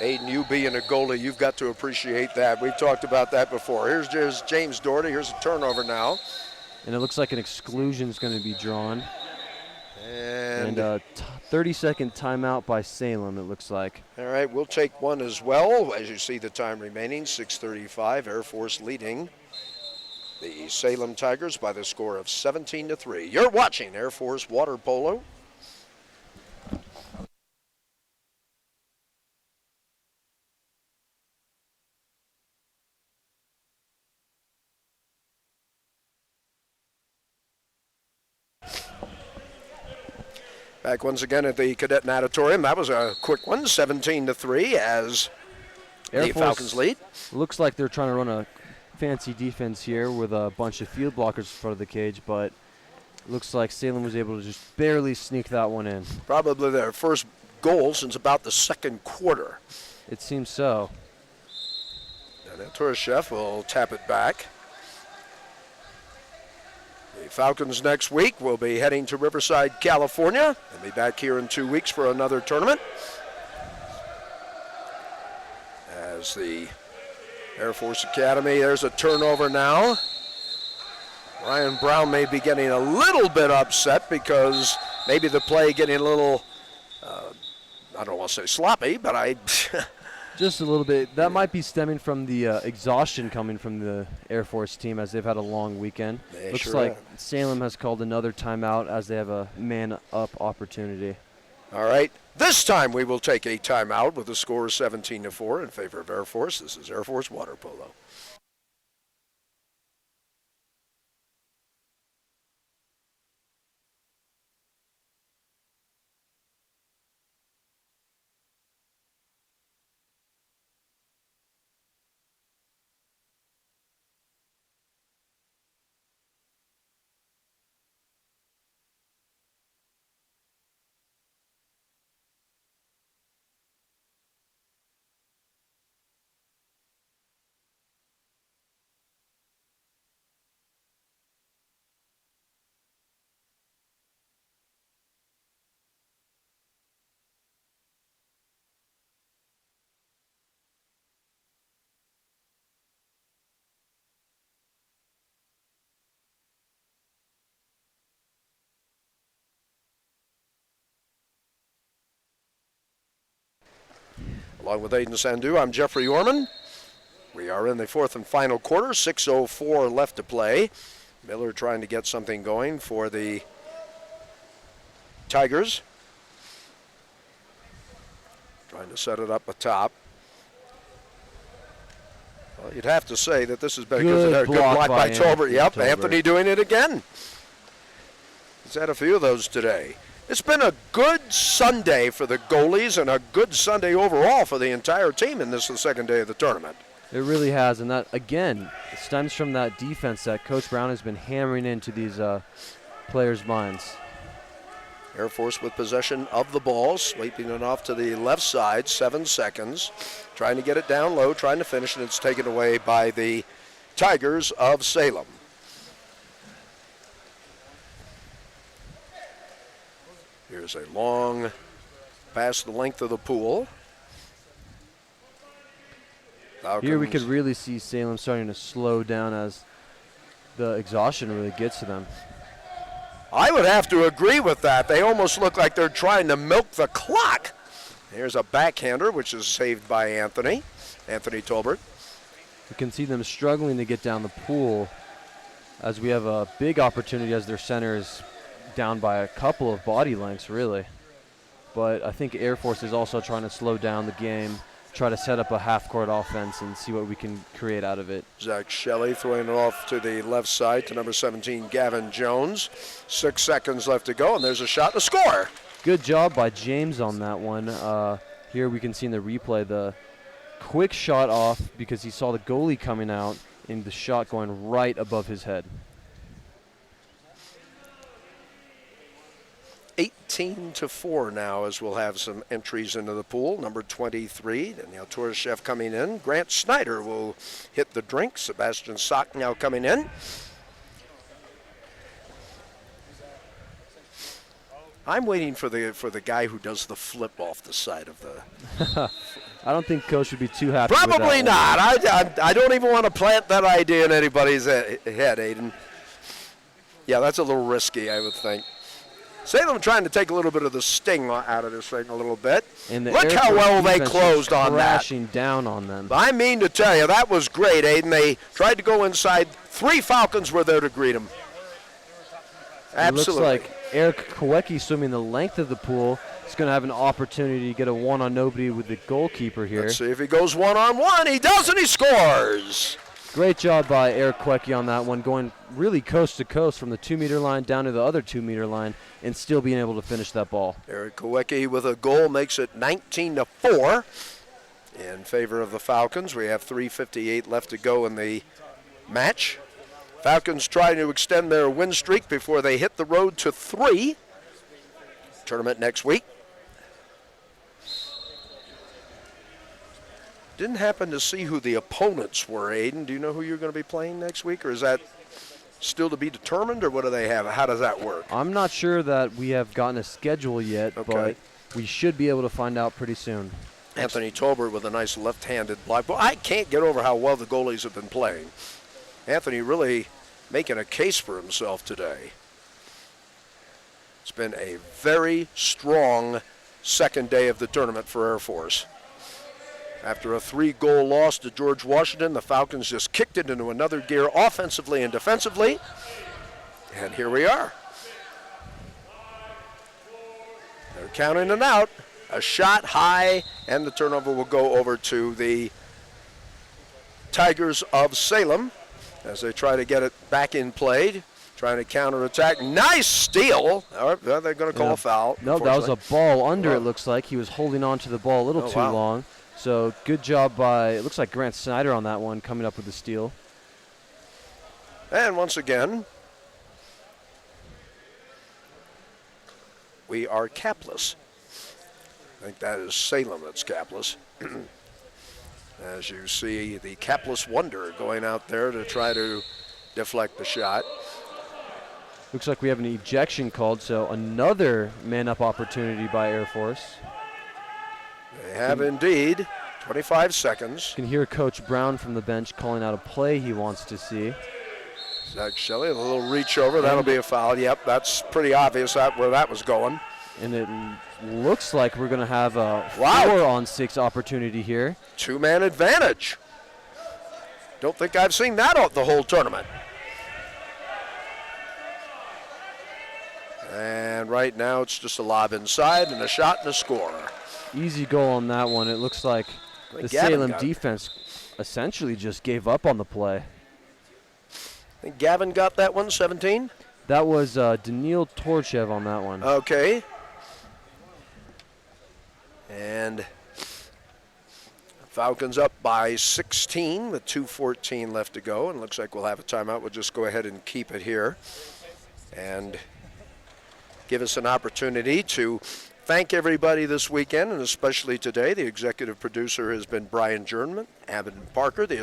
Aiden, you being a goalie, you've got to appreciate that. We've talked about that before. Here's James Doherty. Here's a turnover now. And it looks like an exclusion is going to be drawn. And a 30-second timeout by Salem, it looks like. All right, we'll take one as well. As you see the time remaining, 6:35. Air Force leading the Salem Tigers by the score of 17-3. You're watching Air Force Water Polo. Back once again at the Cadet Natatorium. That was a quick one, 17-3 as the Falcons lead. Looks like they're trying to run a fancy defense here with a bunch of field blockers in front of the cage, but looks like Salem was able to just barely sneak that one in. Probably their first goal since about the 2nd quarter. It seems so. And then Torres-Chef will tap it back. The Falcons next week will be heading to Riverside, California. They'll be back here in 2 weeks for another tournament. As the Air Force Academy, there's a turnover now. Ryan Brown may be getting a little bit upset because maybe the play getting a little, I don't want to say sloppy, but Just a little bit. That might be stemming from the exhaustion coming from the Air Force team as they've had a long weekend. Looks like Salem has called another timeout as they have a man-up opportunity. All right. This time we will take a timeout with a score of 17-4 in favor of Air Force. This is Air Force Water Polo. Along with Aiden Sandu, I'm Jeffrey Orman. We are in the fourth and final quarter, 6:04 left to play. Miller trying to get something going for the Tigers. Trying to set it up atop. Well, you'd have to say that this has been a good block by Tolbert. Yep, Tolbert. Anthony doing it again. He's had a few of those today. It's been a good Sunday for the goalies and a good Sunday overall for the entire team, and this is the second day of the tournament. It really has, and that, again, stems from that defense that Coach Brown has been hammering into these players' minds. Air Force with possession of the ball, sweeping it off to the left side, 7 seconds. Trying to get it down low, trying to finish, and it's taken away by the Tigers of Salem. Here's a long pass the length of the pool. Falcons. Here we could really see Salem starting to slow down as the exhaustion really gets to them. I would have to agree with that. They almost look like they're trying to milk the clock. Here's a backhander, which is saved by Anthony Tolbert. You can see them struggling to get down the pool as we have a big opportunity as their center is down by a couple of body lengths, really. But I think Air Force is also trying to slow down the game, try to set up a half-court offense and see what we can create out of it. Zach Shelley throwing it off to the left side to number 17, Gavin Jones. 6 seconds left to go, and there's a shot to score. Good job by James on that one. Here we can see in the replay the quick shot off because he saw the goalie coming out and the shot going right above his head. 18-4 now as we'll have some entries into the pool. Number 23, Daniel Torreshev coming in. Grant Snyder will hit the drink. Sebastian Sock now coming in. I'm waiting for the guy who does the flip off the side of the... I don't think Coach would be too happy Probably with that not. I don't even want to plant that idea in anybody's head, Aiden. Yeah, that's a little risky, I would think. Salem trying to take a little bit of the sting out of this thing a little bit. Look how well they closed on that. Crashing down on them. I mean to tell you, that was great, Aiden. They tried to go inside. 3 Falcons were there to greet them. Absolutely. It looks like Eric Kowecki swimming the length of the pool. He's going to have an opportunity to get a one-on-nobody with the goalkeeper here. Let's see if he goes one-on-one. He does, and he scores. Great job by Eric Kowecki on that one, going really coast to coast from the 2-meter line down to the other 2-meter line and still being able to finish that ball. Eric Kowecki with a goal makes it 19-4 in favor of the Falcons. We have 3:58 left to go in the match. Falcons trying to extend their win streak before they hit the road to 3. Tournament next week. Didn't happen to see who the opponents were, Aiden. Do you know who you're going to be playing next week, or is that still to be determined, or what do they have? How does that work? I'm not sure that we have gotten a schedule yet, but we should be able to find out pretty soon. Anthony Tolbert with a nice left-handed block. Well, I can't get over how well the goalies have been playing. Anthony really making a case for himself today. It's been a very strong second day of the tournament for Air Force. After a 3-goal loss to George Washington, the Falcons just kicked it into another gear offensively and defensively. And here we are. They're counting it out. A shot high, and the turnover will go over to the Tigers of Salem as they try to get it back in play, trying to counterattack. Nice steal. All right, they're going to call a foul. No, that was a ball under, it looks like. He was holding on to the ball a little too long. So good job by, it looks like Grant Snyder on that one, coming up with the steal. And once again, we are capless. I think that is Salem that's capless. As you see the capless wonder going out there to try to deflect the shot. Looks like we have an ejection called, so another man-up opportunity by Air Force. They have indeed. 25 seconds. You can hear Coach Brown from the bench calling out a play he wants to see. Zach Shelley, a little reach over. That'll be a foul. Yep, that's pretty obvious where that was going. And it looks like we're going to have a 4-on-6 opportunity here. 2-man advantage. Don't think I've seen that out the whole tournament. And right now it's just a lob inside and a shot and a score. Easy goal on that one. It looks like the Salem defense essentially just gave up on the play. I think Gavin got that one, 17? That was Daniil Torchev on that one. Okay. And Falcons up by 16 with 2:14 left to go. And looks like we'll have a timeout. We'll just go ahead and keep it here. And give us an opportunity to thank everybody this weekend, and especially today. The executive producer has been Brian Jernman, Abbott Parker, the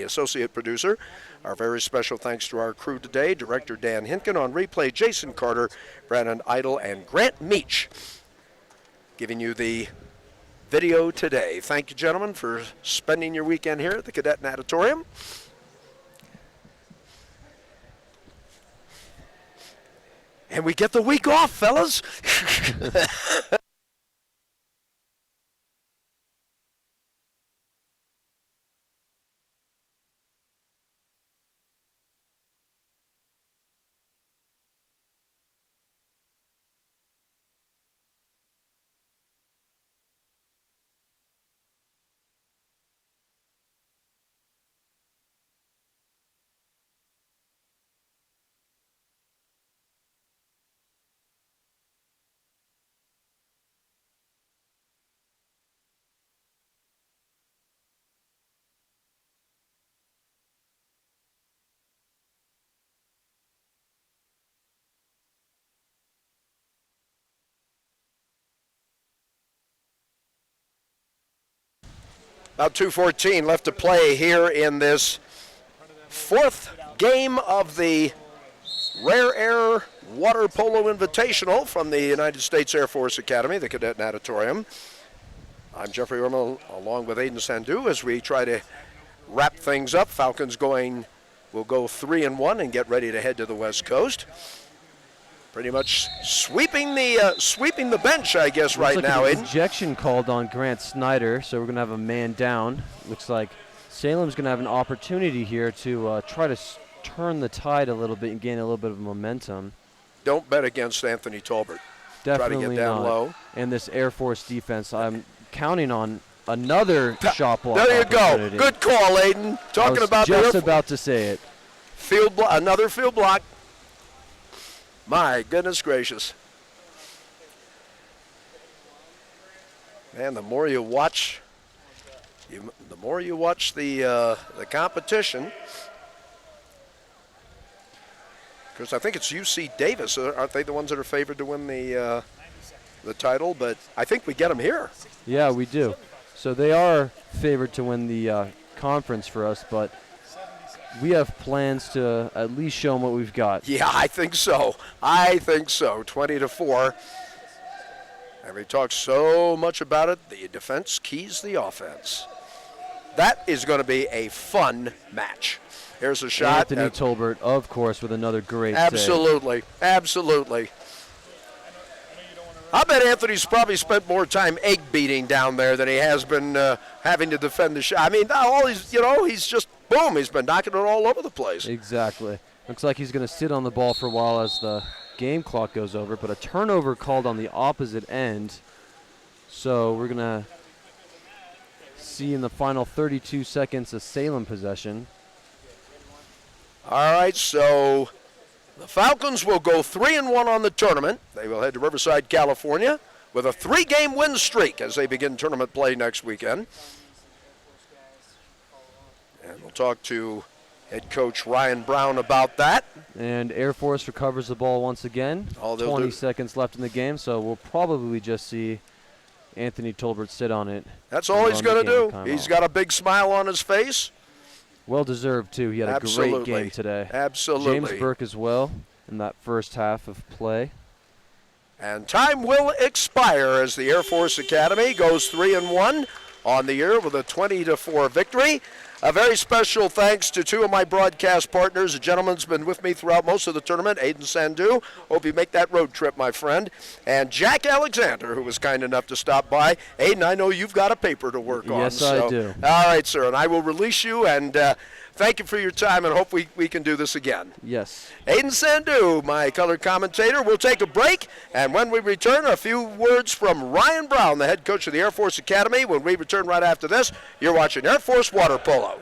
associate producer. Our very special thanks to our crew today, Director Dan Hinkin, on replay, Jason Carter, Brandon Idle, and Grant Meach, giving you the video today. Thank you, gentlemen, for spending your weekend here at the Cadet Natatorium. And we get the week off, fellas. About 2:14 left to play here in this fourth game of the Rare Air Water Polo Invitational from the United States Air Force Academy, the Cadet Natatorium. I'm Jeffrey Ormel along with Aiden Sandu as we try to wrap things up. Falcons will go 3-1 and get ready to head to the West Coast. Pretty much sweeping the bench, I guess, right now. Looks like an ejection called on Grant Snyder, so we're going to have a man down. Looks like Salem's going to have an opportunity here to try to turn the tide a little bit and gain a little bit of momentum. Don't bet against Anthony Tolbert. Definitely try to get down not. low. And this Air Force defense, I'm counting on another shot block. There you go. Good call, Aiden. Talking about just about to say it. Another field block. My goodness gracious. Man, the more you watch the competition, because I think it's UC Davis. Aren't they the ones that are favored to win the title? But I think we get them here. Yeah, we do. So they are favored to win the conference for us, but we have plans to at least show them what we've got. Yeah, I think so. 20-4. And we talk so much about it. The defense keys the offense. That is going to be a fun match. Here's a shot. Anthony Tolbert, of course, with another great absolutely, save. Absolutely. I bet Anthony's probably spent more time egg beating down there than he has been having to defend the shot. I mean, he's just, boom, he's been knocking it all over the place. Exactly. Looks like he's going to sit on the ball for a while as the game clock goes over, but a turnover called on the opposite end. So we're going to see in the final 32 seconds a Salem possession. All right, so the Falcons will go 3-1 on the tournament. They will head to Riverside, California, with a 3-game win streak as they begin tournament play next weekend. And we'll talk to head coach Ryan Brown about that. And Air Force recovers the ball once again. 20 seconds left in the game, so we'll probably just see Anthony Tolbert sit on it. That's all he's going to do. He's got a big smile on his face. Well-deserved, too. He had a great game today. Absolutely. James Burke as well in that first half of play. And time will expire as the Air Force Academy goes 3-1 on the year with a 20-4 victory. A very special thanks to two of my broadcast partners. A gentleman's been with me throughout most of the tournament, Aiden Sandu. Hope you make that road trip, my friend. And Jack Alexander, who was kind enough to stop by. Aiden, I know you've got a paper to work on. Yes, I do. All right, sir, and I will release you and Thank you for your time, and hope we can do this again. Yes. Aiden Sandu, my color commentator. We'll take a break, and when we return, a few words from Ryan Brown, the head coach of the Air Force Academy. When we return right after this, you're watching Air Force Water Polo.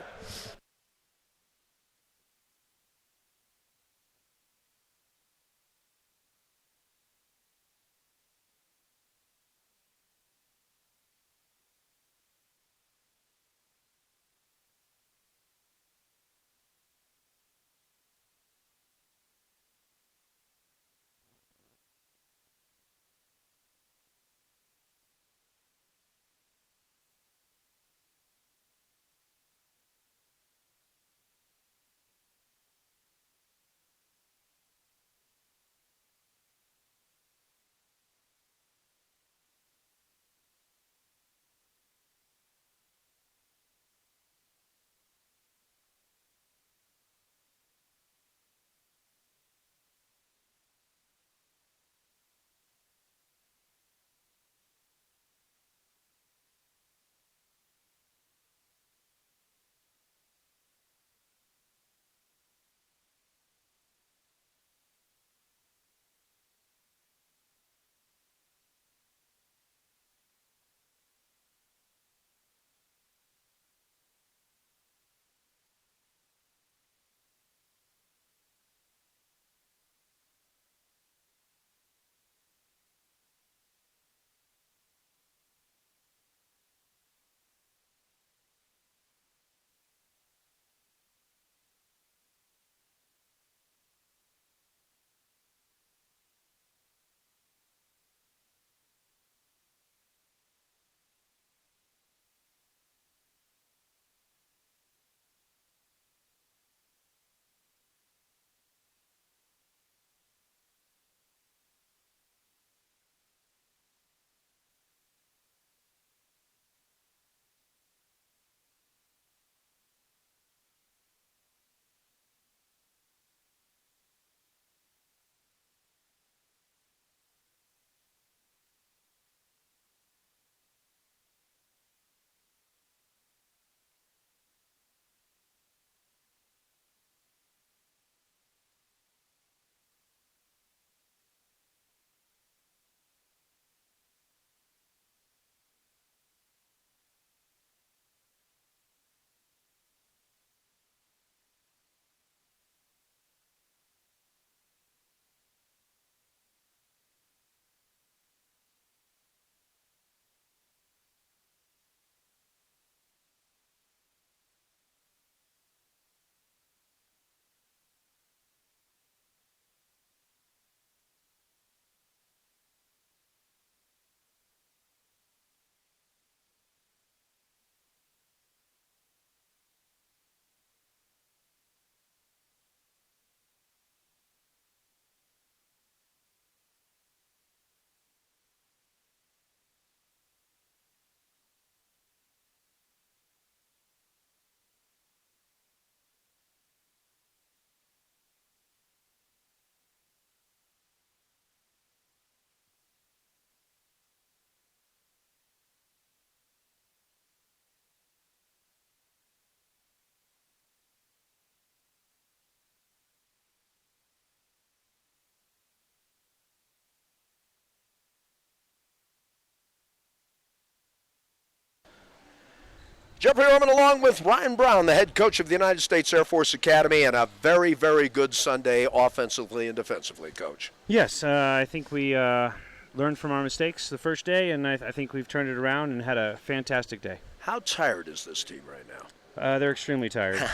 Jeffrey Orman along with Ryan Brown, the head coach of the United States Air Force Academy, and a very, very good Sunday offensively and defensively, Coach. Yes, I think we learned from our mistakes the first day, and I think we've turned it around and had a fantastic day. How tired is this team right now? They're extremely tired.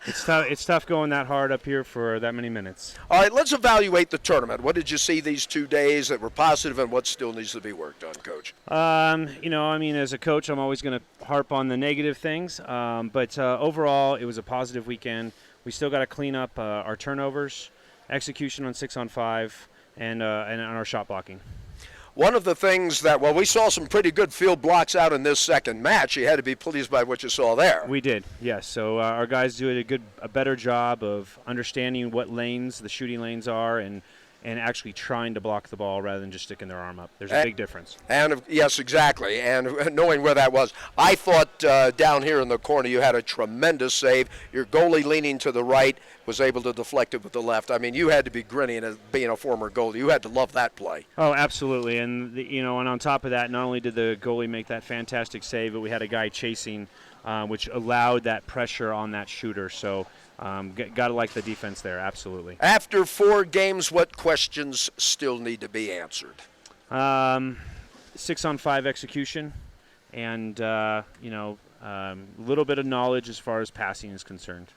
It's tough going that hard up here for that many minutes. All right, let's evaluate the tournament. What did you see these 2 days that were positive, and what still needs to be worked on, Coach? As a coach, I'm always going to harp on the negative things, but overall, it was a positive weekend. We still got to clean up our turnovers, execution on 6-on-5, and on our shot blocking. One of the things that, we saw some pretty good field blocks out in this second match. You had to be pleased by what you saw there. We did, yes. So our guys do a better job of understanding what lanes the shooting lanes are and and actually trying to block the ball rather than just sticking their arm up. There's a big difference. And yes, exactly. And knowing where that was, I thought down here in the corner you had a tremendous save. Your goalie leaning to the right was able to deflect it with the left. I mean, you had to be grinning as being a former goalie. You had to love that play. Oh, absolutely. And and on top of that, not only did the goalie make that fantastic save, but we had a guy chasing, which allowed that pressure on that shooter. So got to like the defense there, absolutely. After 4 games, what questions still need to be answered? 6-on-5 execution, and little bit of knowledge as far as passing is concerned.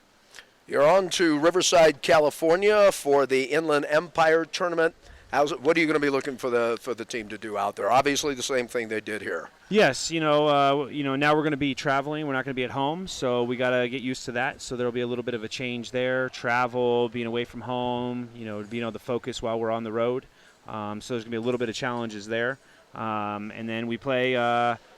You're on to Riverside, California for the Inland Empire Tournament. What are you going to be looking for the team to do out there? Obviously, the same thing they did here. Yes, now we're going to be traveling. We're not going to be at home, so we got to get used to that. So there'll be a little bit of a change there. Travel, being away from home, being able to focus while we're on the road. So there's going to be a little bit of challenges there. And then we play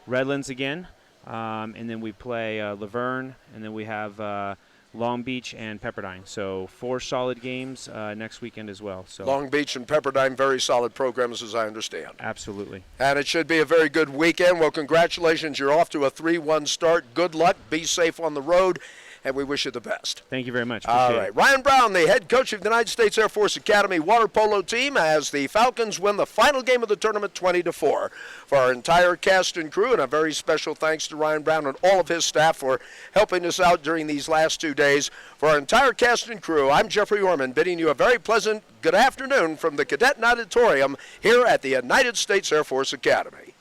Redlands again, and then we play Laverne, and then we have Long Beach and Pepperdine. So 4 solid games next weekend as well. So Long Beach and Pepperdine, very solid programs as I understand. Absolutely. And it should be a very good weekend. Well, congratulations. You're off to a 3-1 start. Good luck. Be safe on the road. And we wish you the best. Thank you very much. All right. Ryan Brown, the head coach of the United States Air Force Academy water polo team, as the Falcons win the final game of the tournament 20-4. For our entire cast and crew, and a very special thanks to Ryan Brown and all of his staff for helping us out during these last 2 days. For our entire cast and crew, I'm Jeffrey Orman, bidding you a very pleasant good afternoon from the Cadet Auditorium here at the United States Air Force Academy.